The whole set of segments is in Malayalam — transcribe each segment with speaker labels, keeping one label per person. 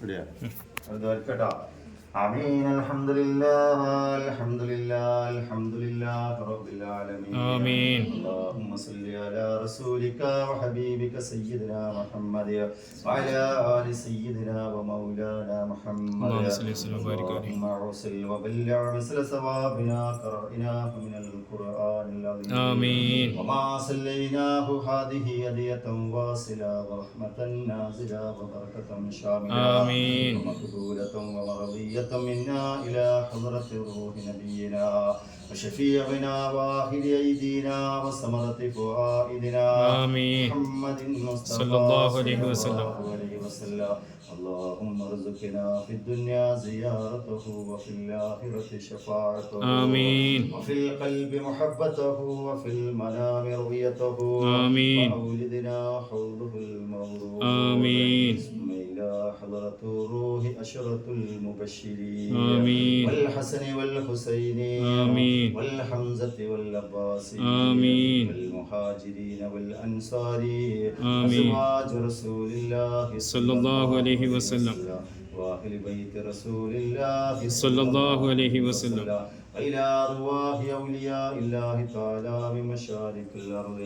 Speaker 1: കേട്ടോ. آمين. الحمد لله الحمد لله الحمد لله رب العالمين.
Speaker 2: آمين.
Speaker 1: اللهم صل على رسولك وحبيبك سيدنا محمد وعلى آل سيدنا ومولانا محمد. اللهم أرسل وبلغ مثل ثوابنا قرأناه من القرآن العظيم.
Speaker 2: آمين.
Speaker 1: وما صليناه هذه هدية واصلة ورحمة نازلة وبركة شاملة.
Speaker 2: آمين.
Speaker 1: ومقبولة ومرضية منا إلى حضرة روح نبينا وشفيعنا واحد أيدينا وثمرة فؤادنا
Speaker 2: محمد صلى الله عليه وسلم.
Speaker 1: اللهم ارزقنا في الدنيا زيارته وفي الآخرة شفاعته.
Speaker 2: آمين.
Speaker 1: وفي القلب محبته وفي المنام رؤيته.
Speaker 2: آمين.
Speaker 1: وأولدنا حوضه المورود.
Speaker 2: آمين.
Speaker 1: إلى حضرة الروح أشرة المبشرين.
Speaker 2: آمين.
Speaker 1: والحسن والحسين.
Speaker 2: آمين.
Speaker 1: والحمزة والعباس.
Speaker 2: آمين.
Speaker 1: والمهاجرين والأنصار.
Speaker 2: آمين.
Speaker 1: أزواج رسول الله
Speaker 2: صلى الله عليه وسلم.
Speaker 1: وأهل بيت رسول الله
Speaker 2: صلى الله عليه وسلم.
Speaker 1: وإلى أرواح أولياء الله تعالى من مشارق الأرض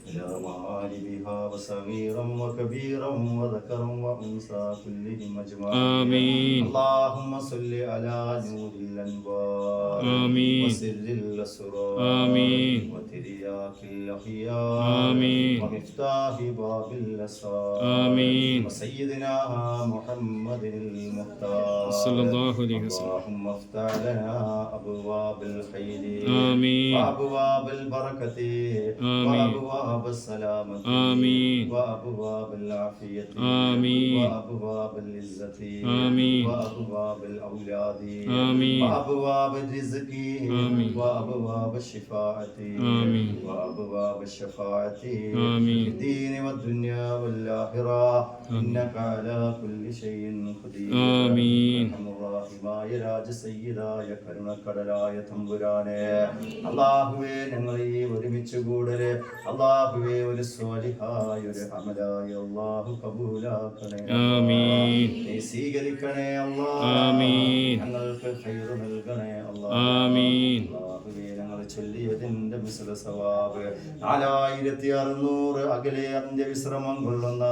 Speaker 1: إلى مغاربها وصغيرا وكبيرا وذكرا وأنثى كلهم أجمعين.
Speaker 2: آمين.
Speaker 1: اللهم صل على نور الأنوار.
Speaker 2: آمين.
Speaker 1: وسر الأسرار.
Speaker 2: آمين.
Speaker 1: وترياق الأخيار.
Speaker 2: آمين.
Speaker 1: ومفتاح باب الأسرار.
Speaker 2: آمين.
Speaker 1: وسيدنا محمد المختار
Speaker 2: صلى الله عليه وسلم.
Speaker 1: اللهم افتح لنا أبواب الخير.
Speaker 2: آمين.
Speaker 1: وأبواب البركة.
Speaker 2: آمين.
Speaker 1: وأبواب السلامة.
Speaker 2: آمين.
Speaker 1: وأبواب العافية.
Speaker 2: آمين.
Speaker 1: وأبواب العزة.
Speaker 2: آمين.
Speaker 1: وأبواب الأولاد.
Speaker 2: آمين.
Speaker 1: وأبواب الرزق.
Speaker 2: آمين.
Speaker 1: وأبواب الشفاعة.
Speaker 2: آمين.
Speaker 1: وأبواب الشفاعة
Speaker 2: آمين.
Speaker 1: في الدين والدنيا والآخرة. إنك على كل شيء قدير.
Speaker 2: آمين.
Speaker 1: റഹ്മാനായ രാജസയ്യിദായ കരുണക്കടലായ തമ്പുരാനെ, അല്ലാഹുവേ ഞങ്ങളെ ഈ ഒരുമിച്ച് കൂടല് അല്ലാഹുവേ ഒരു സ്വാലിഹായ ഒരു അമലായ അല്ലാഹു കബൂലാക്കണേ.
Speaker 2: ആമീൻ.
Speaker 1: നീ സ്വീകരിക്കണേ അല്ലാഹ്.
Speaker 2: ആമീൻ.
Speaker 1: ഞങ്ങൾക്ക് ഖൈർ നൽകണേ അല്ലാഹ്.
Speaker 2: ആമീൻ.
Speaker 1: അല്ലാഹുവേ ഞങ്ങൾ ചൊല്ലിയതിന്റെ മിസ്ല സവാബ് 4600 അകലെ അന്ത്യവിശ്രമം കൊള്ളുന്ന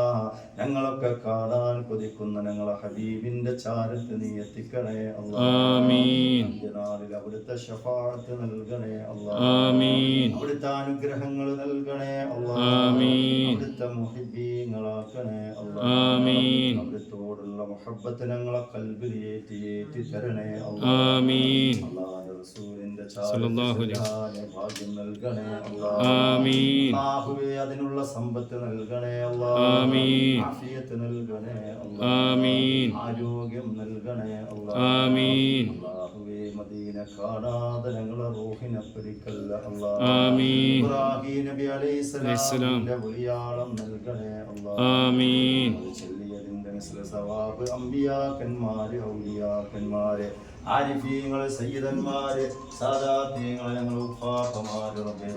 Speaker 1: ഞങ്ങളൊക്കെ കാണാൻ കൊതിക്കുന്ന ഞങ്ങളെ ഹബീബിന്റെ ചാരത്ത് നീ എത്തിക്കണേ അല്ലാഹ്.
Speaker 2: ആമീൻ.
Speaker 1: അന്ത്യനാളിൽ അവിടുത്തെ ശഫാഅത്ത് നൽകണേ അല്ലാഹ്.
Speaker 2: ആമീൻ.
Speaker 1: അവിടുത്തെ അനുഗ്രഹങ്ങൾ നൽകണേ അല്ലാഹ്.
Speaker 2: ആമീൻ.
Speaker 1: അവിടുത്തെ മുഹിബ്ബീങ്ങളാക്കണേ അല്ലാഹ്.
Speaker 2: ആമീൻ.
Speaker 1: അവിടുത്തോടുള്ള മുഹബ്ബത്ത് ഞങ്ങളെ കൽബിൽ ഏറ്റി തരണേ അല്ലാഹ്.
Speaker 2: ആമീൻ.
Speaker 1: അല്ലാഹുവിന്റെ റസൂലിന്റെ
Speaker 2: സല്ലല്ലാഹു അലൈഹി
Speaker 1: ചാരത്ത് ഭാഗ്യം നൽകണേ അല്ലാഹ്.
Speaker 2: ആമീൻ.
Speaker 1: അല്ലാഹുവേ അതിനുള്ള സമ്പത്ത് നൽകണേ അല്ലാഹ്.
Speaker 2: ആമീൻ.
Speaker 1: ആഫിയത്ത് നൽകണേ അല്ലാഹ്.
Speaker 2: ആമീൻ.
Speaker 1: ആരോഗ്യം നൽകണേ അല്ലാഹ്.
Speaker 2: ആമീൻ.
Speaker 1: അല്ലാഹുവേ മദീന കാണാതെ ഞങ്ങളെ റൂഹിനെ പിടിക്കല്ല അല്ലാഹ്.
Speaker 2: ആമീൻ.
Speaker 1: ഇബ്രാഹിം നബി അലൈഹിസ്സലാമിന്റെ വിളിയാളം നൽകണേ അല്ലാഹ്.
Speaker 2: ആമീൻ.
Speaker 1: ചൊല്ലിയതിന്റെ മിസ്ല സവാബ് അംബിയാക്കന്മാര് ഔലിയാക്കന്മാര് ആരിഫീങ്ങള് സയ്യിദന്മാര് സാദാത്യങ്ങള് ഞങ്ങള് ഉപ്പാപ്പമാര് റബ്ബേ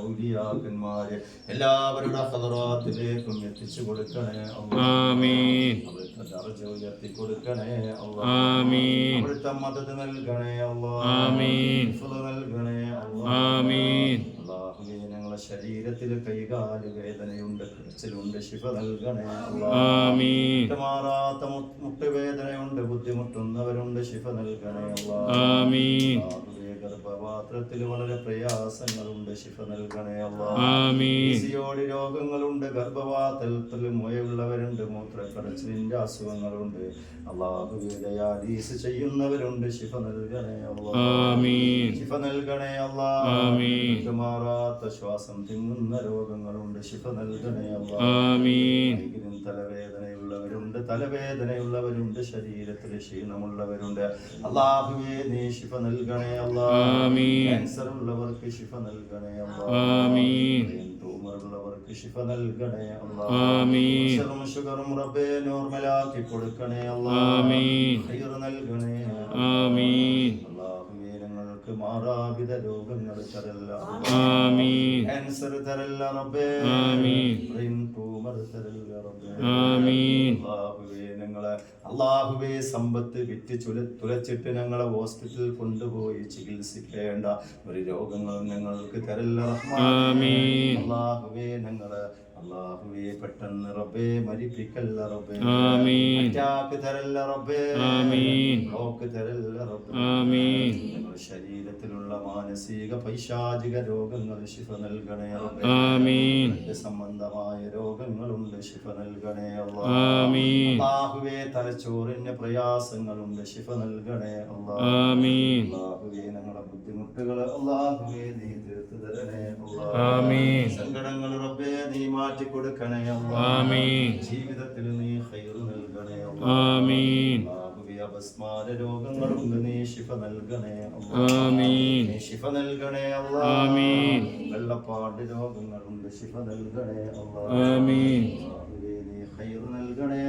Speaker 1: ഔലിയാക്കന്മാര് എല്ലാവരുടെ ഹദറാത്തിലേക്കും എത്തിച്ചു കൊടുക്കണേ
Speaker 2: ആമീൻ.
Speaker 1: അവിടുത്തെ ദർജ ഉയർത്തി കൊടുക്കണേ
Speaker 2: ആമീൻ.
Speaker 1: അവിടുത്തെ മദദ് നൽകണേ
Speaker 2: ആമീൻ.
Speaker 1: നൽകണേ
Speaker 2: ആമീൻ.
Speaker 1: അല്ലാഹുവേ ഞങ്ങളെ ശരീരത്തിൽ കൈകാല് വേദനയുണ്ട്, കരച്ചിലുണ്ട്, ശിഫ നൽകണേ
Speaker 2: ആമീൻ.
Speaker 1: മാറാത്ത മുട്ടുവേദനയുണ്ട്, ബുദ്ധിമുട്ടുന്നവരുണ്ട്, ശിഫ നൽകണേ
Speaker 2: ആമീൻ.
Speaker 1: ഗർഭപാത്രത്തിൽ വളരെ പ്രയാസങ്ങളുണ്ട്, ശിഫ നൽകണേ
Speaker 2: ആമീൻ.
Speaker 1: സിയോടി രോഗങ്ങളുണ്ട്, ഗർഭപാത്രത്തിൽ മുയയുള്ളവരുണ്ട്, മൂത്രക്കടച്ചിലിന്റെ അസുഖങ്ങളുണ്ട്, അല്ലാഹുവേ ഡയാലിസിസ് ചെയ്യുന്നവരുണ്ട്, ശിഫ നൽകണേ
Speaker 2: ആമീൻ.
Speaker 1: ശിഫ നൽകണേ
Speaker 2: ആമീൻ.
Speaker 1: മാറാത്ത ശ്വാസം തിങ്ങുന്ന രോഗങ്ങളുണ്ട്, ശിഫ നൽകണേ
Speaker 2: ആമീൻ.
Speaker 1: തലവേദനയുള്ളവരുണ്ട്, ശരീരത്തിൽ ക്ഷീണമുള്ളവരുണ്ട്, അല്ലാഹുവേ നീ ശിഫ നൽകണേ
Speaker 2: ആമീൻ.
Speaker 1: ക്യാൻസർ ഉള്ളവർക്ക് ശിഫ നൽകണേ
Speaker 2: ആമീൻ.
Speaker 1: ട്യൂമറുള്ളവർക്ക് ശിഫ നൽകണേ
Speaker 2: ആമീൻ.
Speaker 1: ഷുഗറും റബ്ബേ നോർമലാക്കി കൊടുക്കണേ
Speaker 2: ആമീൻ.
Speaker 1: ഖൈർ നൽകണേ
Speaker 2: ആമീൻ.
Speaker 1: അല്ലാഹുവേ ഞങ്ങൾക്ക് ഞങ്ങൾക്ക് മാറാവിധ രോഗങ്ങൾ തരല്ല,
Speaker 2: ആമീൻ
Speaker 1: ക്യാൻസർ തരല്ല റബ്ബേ,
Speaker 2: ആമീൻ
Speaker 1: ബ്രെയിൻ ട്യൂമർ തരല്ല റബ്ബേ,
Speaker 2: ആമീൻ
Speaker 1: അല്ലാഹുവേ സമ്പത്ത് വിറ്റ് തുലച്ചിട്ട് ഞങ്ങളെ ഹോസ്പിറ്റലിൽ കൊണ്ടുപോയി ചികിത്സിക്കേണ്ട ഒരു രോഗങ്ങളും ഞങ്ങൾക്ക് തരല്ല
Speaker 2: ആമീൻ
Speaker 1: അല്ലാഹുവേ അല്ലാഹുവേ പെട്ടെന്ന് റബ്ബേ മരിപ്പിക്കല്ല റബ്ബേ,
Speaker 2: ആമീൻ
Speaker 1: അറ്റാക്ക് തരല്ല റബ്ബേ,
Speaker 2: ആമീൻ
Speaker 1: ബ്ലോക്ക് തരല്ല റബ്ബേ,
Speaker 2: ആമീൻ
Speaker 1: ഞങ്ങളുടെ ശരീരത്തിലുള്ള മാനസിക പൈശാചിക രോഗങ്ങൾ ശിഫ നൽകണേ റബ്ബേ,
Speaker 2: ആമീൻ
Speaker 1: സംബന്ധമായ രോഗങ്ങളുണ്ട് ശിഫ നൽകണേ
Speaker 2: ആമീൻ
Speaker 1: അല്ലാഹുവേ തലച്ചോറിന് പ്രയാസങ്ങളുണ്ട് ശിഫ നൽകണേ
Speaker 2: ആമീൻ
Speaker 1: അല്ലാഹുവേ ഞങ്ങളുടെ ബുദ്ധിമുട്ടുകൾ അല്ലാഹുവേ നീ തീർത്തു തരണേ
Speaker 2: ആമീൻ
Speaker 1: സങ്കടങ്ങൾ റബ്ബേ നീ മാറ്റി കൊടുക്കണേ
Speaker 2: ആമീൻ
Speaker 1: ജീവിതത്തിൽ നീ ഖൈർ നൽകണേ
Speaker 2: ആമീൻ
Speaker 1: അല്ലാഹുവേ അപസ്മാര രോഗങ്ങളുണ്ട് നീ ശിഫ നൽകണേ
Speaker 2: ആമീൻ
Speaker 1: നീ ശിഫ നൽകണേ
Speaker 2: ആമീൻ
Speaker 1: വെള്ളപ്പാട് രോഗങ്ങളുണ്ട് ശിഫ നൽകണേ
Speaker 2: ആമീൻ
Speaker 1: അല്ലാഹുവേ നീ ഖൈർ നൽകണേ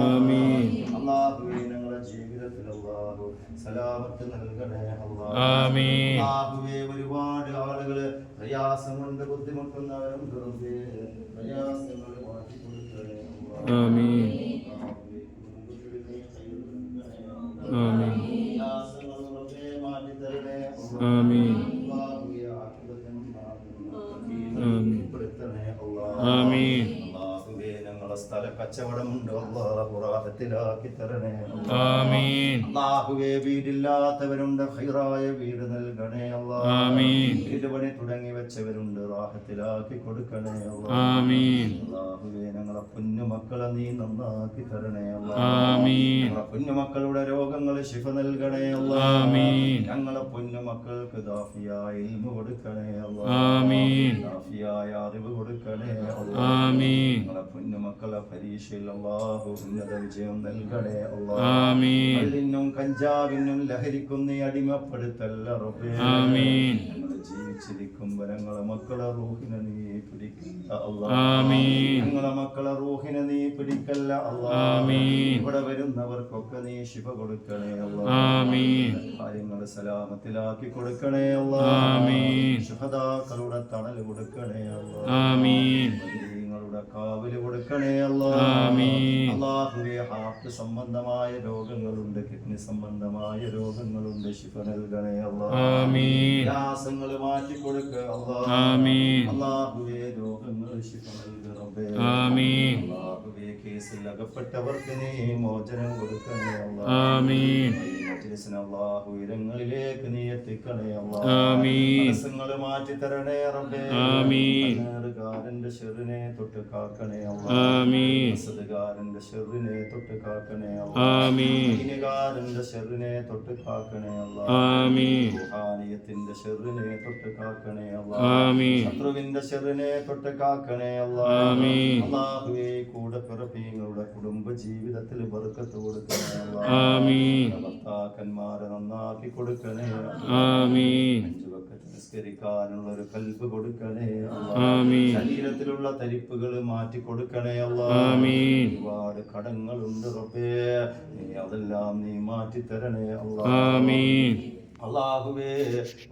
Speaker 2: ആമീൻ
Speaker 1: അല്ലാഹുവേ ഞങ്ങളുടെ ജീവിതത്തിൽ അല്ലാഹു സലാമത്ത് നൽകണേ
Speaker 2: ആമീൻ
Speaker 1: അല്ലാഹുവേ ഒരുപാട് ആളുകൾ പ്രയാസം കൊണ്ട് ബുദ്ധിമുട്ടുന്നവരുണ്ട് റബ്ബേ, പ്രയാസങ്ങൾ മാറ്റി കൊടുക്കണേ
Speaker 2: ആമീൻ ആമീൻ
Speaker 1: പ്രയാസങ്ങൾ റബ്ബേ മാറ്റി തരണേ
Speaker 2: ആമീൻ
Speaker 1: അല്ലാഹുവേ ആഖിറത്തും
Speaker 2: ആമീൻ
Speaker 1: പെടുത്തണേ
Speaker 2: ആമീൻ
Speaker 1: അല്ലാഹുവേ ഞങ്ങളുടെ സ്ഥല കച്ചവടമുണ്ട് അല്ലാഹു റാഹത്തിലാക്കി തരണേ
Speaker 2: ആമീൻ
Speaker 1: അല്ലാഹുവേ വീടില്ലാത്തവരുണ്ട് ഖൈറായ വീട് നൽകണേ
Speaker 2: ആമീൻ
Speaker 1: വീട് പണി തുടങ്ങി വെച്ചവരുണ്ട് റാഹത്തിലാക്കി കൊടുക്കണേ
Speaker 2: ആമീൻ
Speaker 1: അല്ലാഹുവേ ഞങ്ങളെ കുഞ്ഞുമക്കളെ നീ നന്നാക്കി തരണേ
Speaker 2: ആമീൻ
Speaker 1: ഞങ്ങളെ കുഞ്ഞുമക്കളുടെ രോഗങ്ങൾ ശിഫ നൽകണേ
Speaker 2: ആമീൻ
Speaker 1: ഞങ്ങളെ കുഞ്ഞുമക്കൾക്ക് ദാഫിയായ ഇൽമു കൊടുക്കണേ
Speaker 2: ആമീൻ
Speaker 1: ദാഫിയായ അറിവ് കൊടുക്കണേ
Speaker 2: ആമീൻ
Speaker 1: ഞങ്ങളെ കുഞ്ഞുമക്കളെ പരീക്ഷയിൽ അല്ലാഹു ഉന്നത വിജയം നൽകണേ
Speaker 2: ആമീൻ
Speaker 1: കള്ളിനും കഞ്ചാവിനും ലഹരിക്കും നീ അടിമപ്പെടുത്തല്ല റബ്ബേ
Speaker 2: ആമീൻ
Speaker 1: ഞങ്ങൾ ജീവിച്ചിരിക്കുമ്പോ ഞങ്ങളെ മക്കളെ റൂഹിനെ നീ പിടിക്കല്ല
Speaker 2: ആമീൻ
Speaker 1: ഞങ്ങളെ മക്കളെ റൂഹിനെ നീ പിടിക്കല്ല
Speaker 2: ആമീൻ
Speaker 1: ഇവിടെ വരുന്നവർക്കൊക്കെ നീ ശിഫ കൊടുക്കണേ
Speaker 2: ആമീൻ
Speaker 1: കാര്യങ്ങൾ സലാമത്തിലാക്കി കൊടുക്കണേ
Speaker 2: ആമീൻ
Speaker 1: ശുഹദാക്കളുടെ തണൽ കൊടുക്കണേ
Speaker 2: ആമീൻ
Speaker 1: നിങ്ങളുടെ കാവല് കൊടുക്കണേ
Speaker 2: ആമീൻ
Speaker 1: അല്ലാഹുവേ ഹാർട്ട് സംബന്ധമായ രോഗങ്ങളുണ്ട്, കിഡ്നി സംബന്ധമായ രോഗങ്ങളുണ്ട് ശിഫ നൽകണേ
Speaker 2: ആമീൻ
Speaker 1: പ്രയാസങ്ങൾ മാറ്റി കൊടുക്കുക
Speaker 2: ആമീൻ
Speaker 1: അല്ലാഹുവേ രോഗങ്ങൾ ശിഫ നൽകണേ റബ്ബേ
Speaker 2: ആമീൻ
Speaker 1: അല്ലാഹുവേ കേസിൽ അകപ്പെട്ടവർക്ക് നീ മോചനം കൊടുക്കണേ
Speaker 2: ആമീൻ
Speaker 1: മജ്ലിസിനെ അല്ലാഹു ഉയരങ്ങളിലേക്ക് നീ എത്തിക്കണേ
Speaker 2: ആമീൻ
Speaker 1: മനസ്സുകൾ മാറ്റി തരണേ റബ്ബേ
Speaker 2: ആമീൻ
Speaker 1: നേറുകാരന്റെ ശെറിനെ തൊട്ട് കാക്കണേ
Speaker 2: ആമീൻ
Speaker 1: അസദ്കാരന്റെ ശെറിനെ തൊട്ട് കാക്കണേ
Speaker 2: ആമീൻ
Speaker 1: ദീനകാരന്റെ ശെറിനെ തൊട്ട് കാക്കണേ
Speaker 2: ആമീൻ
Speaker 1: റുഹാനിയത്തിന്റെ ശെറിനെ തൊട്ട് കാക്കണേ
Speaker 2: ആമീൻ
Speaker 1: ശത്രുവിന്റെ ശെറിനെ തൊട്ട് കാക്കണേ
Speaker 2: ആമീൻ
Speaker 1: അല്ലാഹുവേ കൂടെ പിറപ്പിങ്ങളുടെ കുടുംബ ജീവിതത്തിൽ ബർക്കത്ത് കൊടുക്കണേ
Speaker 2: ആമീൻ
Speaker 1: ഭർത്താക്കന്മാരെ നന്നാക്കി കൊടുക്കണേ
Speaker 2: ആമീൻ
Speaker 1: 5 വഖത്ത് നിസ്കരിക്കാനുള്ള ഒരു കൽബ് കൊടുക്കണേ
Speaker 2: ആമീൻ
Speaker 1: ശരീരത്തിലുള്ള തരിപ്പുകൾ മാറ്റി കൊടുക്കണേ
Speaker 2: ആമീൻ
Speaker 1: ഒരുപാട് കടങ്ങളുണ്ട് റബ്ബേ നീ അതെല്ലാം നീ മാറ്റി തരണേ
Speaker 2: ആമീൻ
Speaker 1: അല്ലാഹുവേ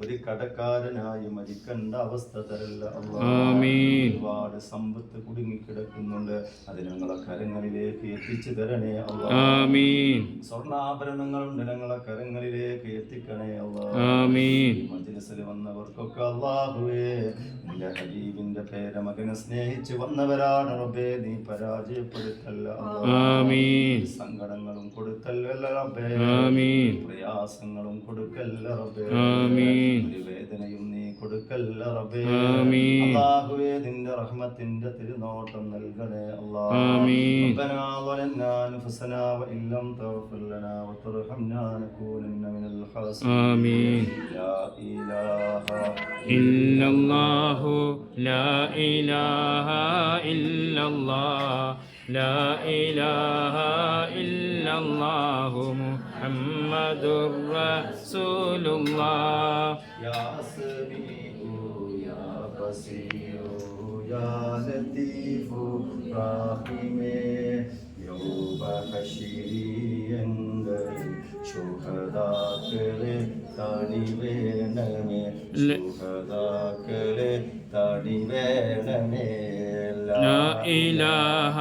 Speaker 1: ഒരു കടക്കാരനായി മരിക്കേണ്ട അവസ്ഥ തരല്ല
Speaker 2: ആമീൻ
Speaker 1: ഒരുപാട് സമ്പത്ത് കുടുങ്ങിക്കിടക്കുന്നുണ്ട് അത് ഞങ്ങളെ കരങ്ങളിലേക്ക് എത്തിച്ചു തരണേ
Speaker 2: ആമീൻ
Speaker 1: സ്വർണ്ണാഭരണങ്ങളുണ്ട് ഞങ്ങളെ കരങ്ങളിലേക്ക് എത്തിക്കണേ
Speaker 2: ആമീൻ
Speaker 1: മജ്ലിസിൽ വന്നവർക്കൊക്കെ അല്ലാഹുവേ നിന്റെ ഹബീബിന്റെ പേരമകനെ സ്നേഹിച്ച് വന്നവരാണ് റബ്ബേ നീ പരാജയപ്പെടുത്തല്ല
Speaker 2: ആമീൻ
Speaker 1: സങ്കടങ്ങളും കൊടുക്കല്ല റബ്ബേ
Speaker 2: ആമീൻ
Speaker 1: പ്രയാസങ്ങളും കൊടുക്കല്ല റബ്ബേ
Speaker 2: ആമീൻ
Speaker 1: ഒരു വേദനയും നീ കൊടുക്കല്ല റബ്ബേ
Speaker 2: ആമീൻ
Speaker 1: അല്ലാഹുവേ നിന്റെ റഹ്മത്തിന്റെ തിരുനോട്ടം നൽകണേ
Speaker 2: ആമീൻ
Speaker 1: ربنا ظلمنا أنفسنا وإن لم تغفر لنا وترحمنا لنكونن من الخاسرين
Speaker 2: آمين
Speaker 1: لا إله
Speaker 2: إلا الله لا إله إلا الله لا إله إلا الله محمد رسول الله
Speaker 1: يا سميع يا بصير يا لطيف رحيم യോബ ഹശീയങ്ങൾ ശുഹദാക്കളെ തടി വേണമേ ശുഹദാക്കളെ തടി വേണമേ
Speaker 2: لا إله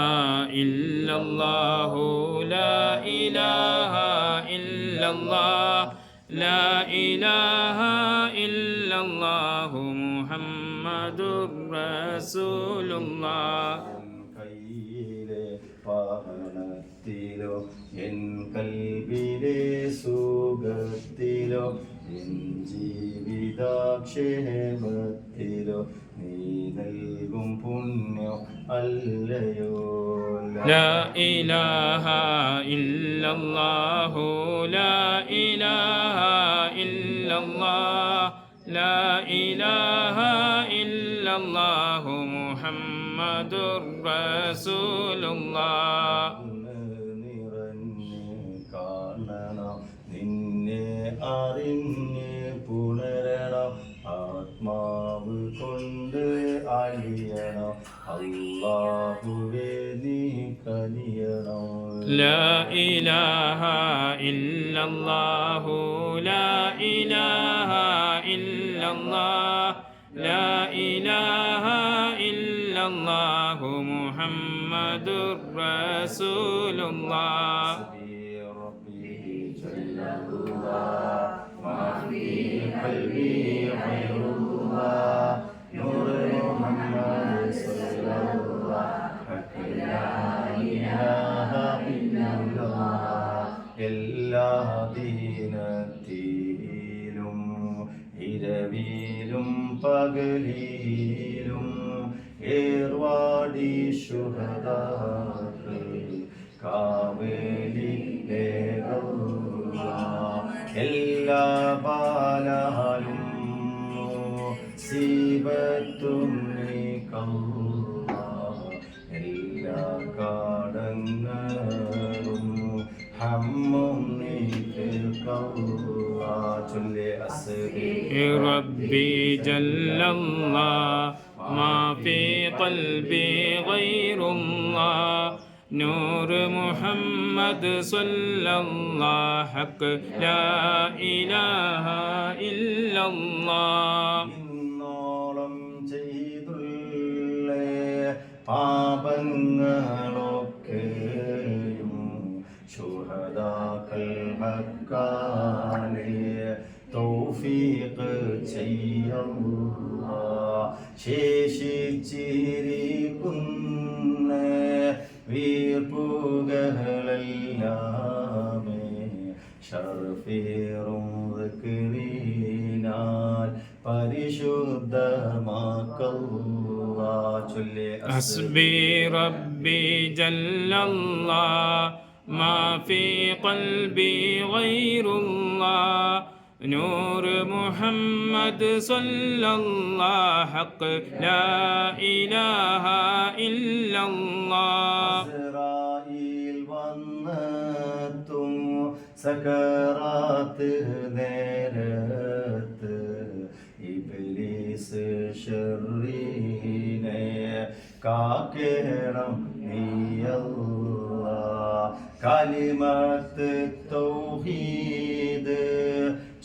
Speaker 2: إلا الله لا إله إلا الله لا إله إلا الله محمد رسول الله
Speaker 1: കയ്യിലെ പാവനത്തിലോ എൻ കൽവിലെ സുഖത്തിലോ എൻ ജീവിതാക്ഷേമത്തിലോ നീ നൽകും പുണ്യം അല്ലയോ
Speaker 2: لا إله إلا الله لا إله إلا الله لا إله إلا الله محمد رسول الله
Speaker 1: നിറഞ്ഞ് കാണണം നിന്നെ അറിഞ്ഞ് പുണരണം ആത്മാവ് കൊണ്ട് അലിയണം അല്ലാഹുവേ നീ കനിയണം
Speaker 2: لا إله إلا الله لا إله إلا الله لا إله إلا الله محمد رسول الله
Speaker 1: ربي جل الله ما في قلبي غير الله نور محمد صلى الله لا إله إلا الله എല്ലാ ദീനത്തിലും ഇരവിലും പകലിലും ഏർവാടി ശുഹദാക്കൾ കാവലിലേറുക എല്ലാ ബാലാലും സീബത്തും നീക്കല്ല എല്ലാ കാടങ്ങളും ഹമ്മും നീക്കല്ല ചൊല്ലി അസ്ബി
Speaker 2: ربي جل الله ما في قلبي غير الله نور محمد صلى الله حق لا إله إلا الله
Speaker 1: ഇന്നോളം ചെയ്തുള്ള പാപങ്ങളൊക്കെയും ശുഹദാക്കൾ ഹക്കാനെ തൗഫീഖ് ചെയ്യല്ല ശേഷിച്ചിരിക്കുന്ന വീർപ്പുകളെല്ലാമേ ഷർഫേറും ദിക്റിനാൽ പരിശുദ്ധമാക്കല്ല ചൊല്ലി
Speaker 2: حسبي ربي جل الله ما في قلبي غير الله نور محمد صلى الله حق لا إله إلا الله
Speaker 1: ഇസ്രായേൽ വന്നെത്തും സകറാത്ത് നേരത്ത് ഇബ്ലീസ് ശർരീനെ കാക്കേണം നീയല്ലാ കലിമത്ത് തൗഹീദ്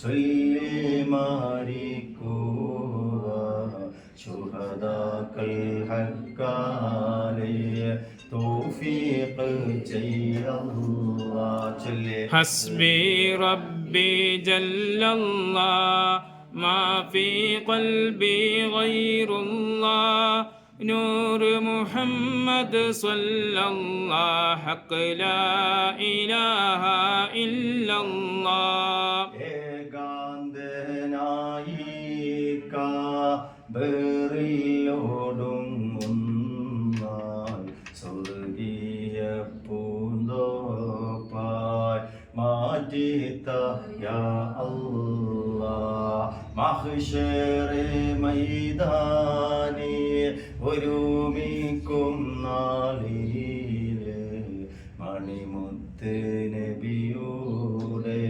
Speaker 1: ചൊല്ലി മാറിക്കുക ശുഹദാക്കൾ ഹക്കാലെ തൗഫീഖ് ചെയ്യല്ലാ ചൊല്ലി
Speaker 2: حسبي ربي جل الله ما في قلبي غير الله نور محمد صلى الله حق لا إله إلا الله
Speaker 1: ഏകാന്തനായി കാബറിലോടുങ്ങുന്നാൾ സ്വർഗീയ പൂന്തോപ്പായി മാറ്റിത്ത യാ അല്ലാഹ് മഹ്ശറെ മൈദാനി ഒരുമിക്കും നാളിലെ മണിമുത്ത് നബിയുടെ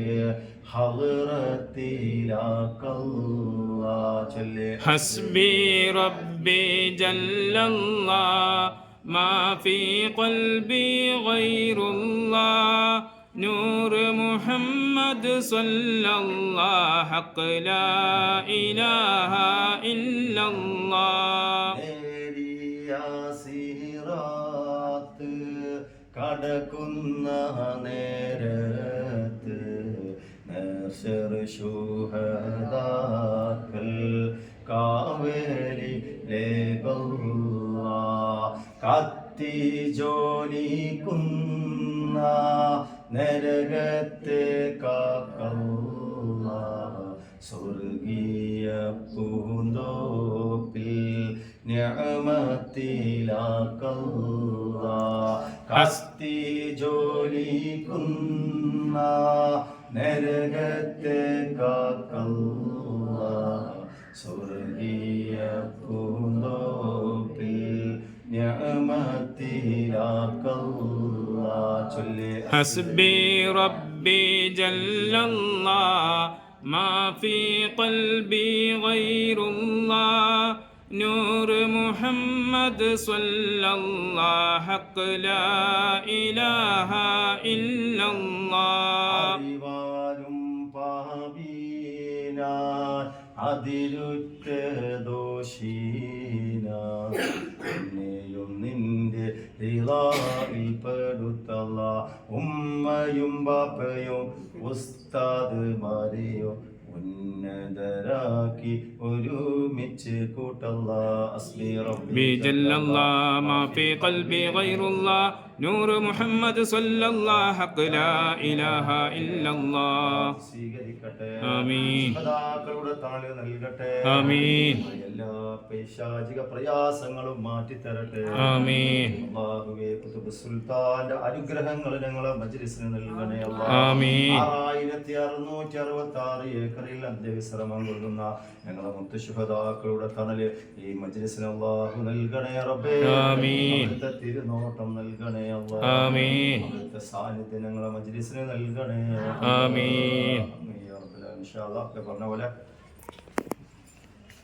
Speaker 1: ഹളറത്തിലാക്കല്ലാ ചൊല്ലി
Speaker 2: حسبي ربي جل الله ما في قلبي غير الله نور محمد صلى الله حق لا إله إلا الله
Speaker 1: നേരിയ സിറാത്ത് കടക്കുന്ന നേരത്ത് നേർശർ ശുഹദാക്കൾ കാവേലി ലേബല്ല കത്തി ജോലിക്കുന്ന നരകത്തെ കാക്കല്ല സ്വർഗീയ പൂന്തോപ്പിൽ നിഅമത്തിലാക്കല്ല കത്തി ജോലിക്കുന്ന നരകത്തെ കാക്കല്ല സ്വർഗീയ പൂന്തോപ്പിൽ നിഅമത്തിലാക്കല്ല ചൊല്ലി
Speaker 2: حسبي ربي جل الله ما في قلبي غير الله نور محمد صلى الله حق لا إله إلا الله
Speaker 1: അറിവാനും പാപീനാൻ അതിലുറ്റ ദോഷീനാൻ എന്നെയും നിന്റെ റിളായിൽ പെടുത്തല്ല ഉമ്മയും ബാപ്പയും ഉസ്താദ്മാരെയും ഉന്നതരാക്കി ഒരുമിച്ച് കൂട്ടല്ല അസ്മി റബ്ബി
Speaker 2: بجل الله ما في قلبي غير الله نور محمد صلى الله حق لا إله إلا الله
Speaker 1: സ്വീകരിക്കട്ടെ
Speaker 2: ആമീൻ
Speaker 1: സദാക്കളുടെ താള് നൽകട്ടെ
Speaker 2: ആമീൻ
Speaker 1: എല്ലാ പൈശാചിക പ്രയാസങ്ങളും മാറ്റിത്തരട്ടെ
Speaker 2: ആമീൻ
Speaker 1: അല്ലാഹുവേ ഖുതുബ് സുൽത്താന്റെ അനുഗ്രഹങ്ങൾ ഞങ്ങളെ മജ്ലിസിന് നൽകണേ
Speaker 2: ആമീൻ
Speaker 1: 6666 ഏക്കറിൽ അന്ത്യവിശ്രമം കൊള്ളുന്ന ഞങ്ങളെ മുത്തുശുഹദാക്കളുടെ തണല് ഈ മജ്ലിസിന് അല്ലാഹു നൽകണേ റബ്ബേ
Speaker 2: ആമീൻ
Speaker 1: അവിടുത്തെ തിരുനോട്ടം നൽകണേ അല്ലാഹ്
Speaker 2: ആമീൻ
Speaker 1: അവിടുത്തെ സാന്നിധ്യം ഞങ്ങളെ മജ്ലിസിന് നൽകണേ
Speaker 2: ആമീൻ
Speaker 1: ആമീൻ യാ റബ്ബൽ ആലമീൻ ഇൻഷാ അല്ലാഹ് പറഞ്ഞ പോലെ